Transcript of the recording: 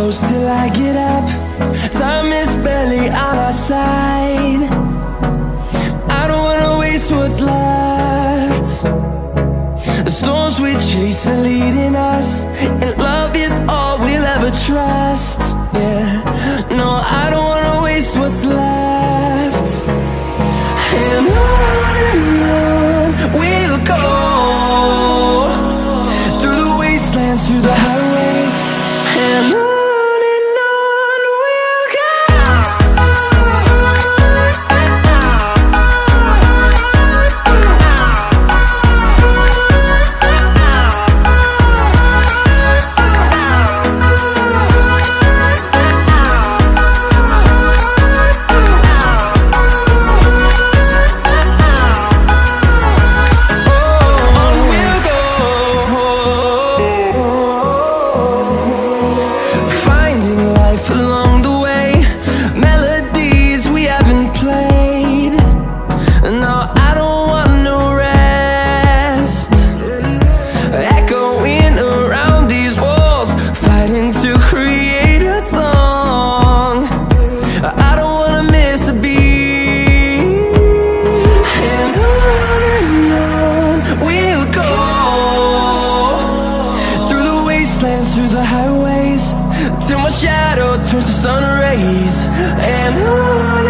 close till I get up. Time is barely on our side. I don't wanna waste what's left. The storms we chase are leading us, and love is all we'll ever trust. Yeah, no, I don't wanna waste what's left. And on we'll go, through the wastelands, through the highways, and on. Through the highways, till my shadow turns to sun rays, and on